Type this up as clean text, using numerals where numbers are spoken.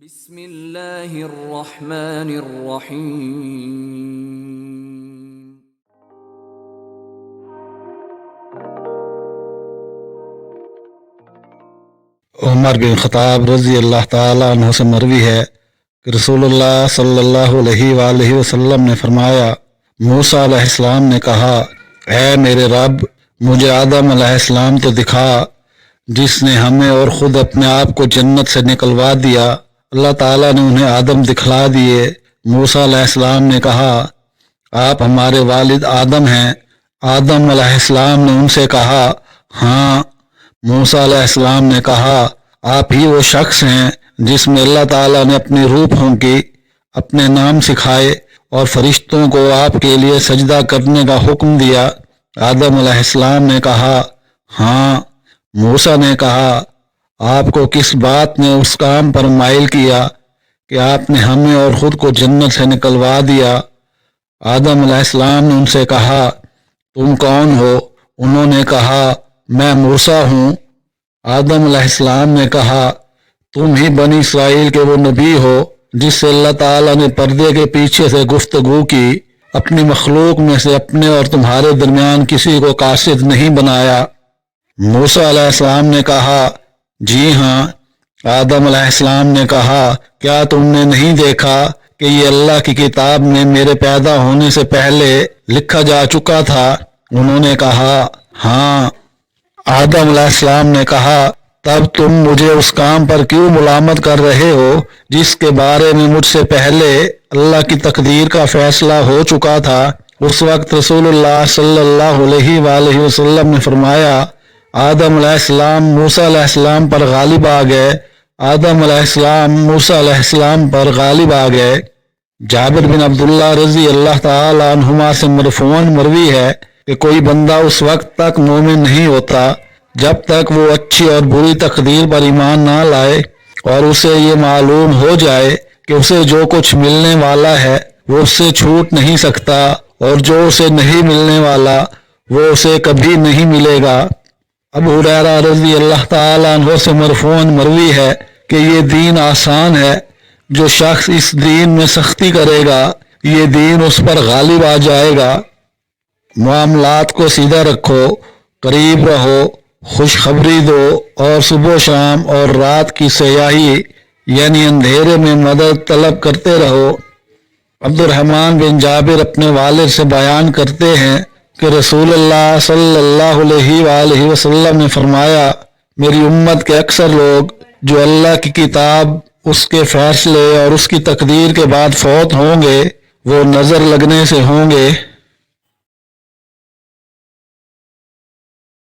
بسم اللہ الرحمن الرحیم۔ عمر بن خطاب رضی اللہ تعالیٰ عنہ سے مروی ہے کہ رسول اللہ صلی اللہ علیہ وآلہ وسلم نے فرمایا، موسیٰ علیہ السلام نے کہا، اے میرے رب، مجھے آدم علیہ السلام تو دکھا جس نے ہمیں اور خود اپنے آپ کو جنت سے نکلوا دیا۔ اللہ تعالیٰ نے انہیں آدم دکھلا دیے۔ موسیٰ علیہ السلام نے کہا، آپ ہمارے والد آدم ہیں؟ آدم علیہ السلام نے ان سے کہا، ہاں۔ موسیٰ علیہ السلام نے کہا، آپ ہی وہ شخص ہیں جس میں اللہ تعالیٰ نے اپنی روح پھونکی، اپنے نام سکھائے اور فرشتوں کو آپ کے لیے سجدہ کرنے کا حکم دیا۔ آدم علیہ السلام نے کہا، ہاں۔ موسیٰ نے کہا، آپ کو کس بات نے اس کام پر مائل کیا کہ آپ نے ہمیں اور خود کو جنت سے نکلوا دیا؟ آدم علیہ السلام نے ان سے کہا، تم کون ہو؟ انہوں نے کہا، میں موسیٰ ہوں۔ آدم علیہ السلام نے کہا، تم ہی بنی اسرائیل کے وہ نبی ہو جس سے اللہ تعالیٰ نے پردے کے پیچھے سے گفتگو کی، اپنی مخلوق میں سے اپنے اور تمہارے درمیان کسی کو قاصد نہیں بنایا۔ موسیٰ علیہ السلام نے کہا، جی ہاں۔ آدم علیہ السلام نے کہا، کیا تم نے نہیں دیکھا کہ یہ اللہ کی کتاب میں میرے پیدا ہونے سے پہلے لکھا جا چکا تھا؟ انہوں نے کہا، ہاں۔ آدم علیہ السلام نے کہا، تب تم مجھے اس کام پر کیوں ملامت کر رہے ہو جس کے بارے میں مجھ سے پہلے اللہ کی تقدیر کا فیصلہ ہو چکا تھا؟ اس وقت رسول اللہ صلی اللہ علیہ وآلہ وسلم نے فرمایا، آدم علیہ السلام موسیٰ علیہ السلام پر غالب آ گئے۔ آدم علیہ السلام موسیٰ علیہ السلام پر غالب آ گئے۔ جابر بن عبداللہ رضی اللہ تعالیٰ عنہما سے مرفوعاً مروی ہے کہ کوئی بندہ اس وقت تک مومن نہیں ہوتا جب تک وہ اچھی اور بری تقدیر پر ایمان نہ لائے اور اسے یہ معلوم ہو جائے کہ اسے جو کچھ ملنے والا ہے وہ اس سے چھوٹ نہیں سکتا اور جو اسے نہیں ملنے والا وہ اسے کبھی نہیں ملے گا۔ ابو ہریرہ رضی اللہ تعالیٰ عنہ سے مرفوعاً مروی ہے کہ یہ دین آسان ہے، جو شخص اس دین میں سختی کرے گا یہ دین اس پر غالب آ جائے گا۔ معاملات کو سیدھا رکھو، قریب رہو، خوشخبری دو اور صبح و شام اور رات کی سیاہی یعنی اندھیرے میں مدد طلب کرتے رہو۔ عبد الرحمن بن جابر اپنے والد سے بیان کرتے ہیں کہ رسول اللہ صلی اللہ علیہ وآلہ وسلم نے فرمایا، میری امت کے اکثر لوگ جو اللہ کی کتاب، اس کے فیصلے اور اس کی تقدیر کے بعد فوت ہوں گے وہ نظر لگنے سے ہوں گے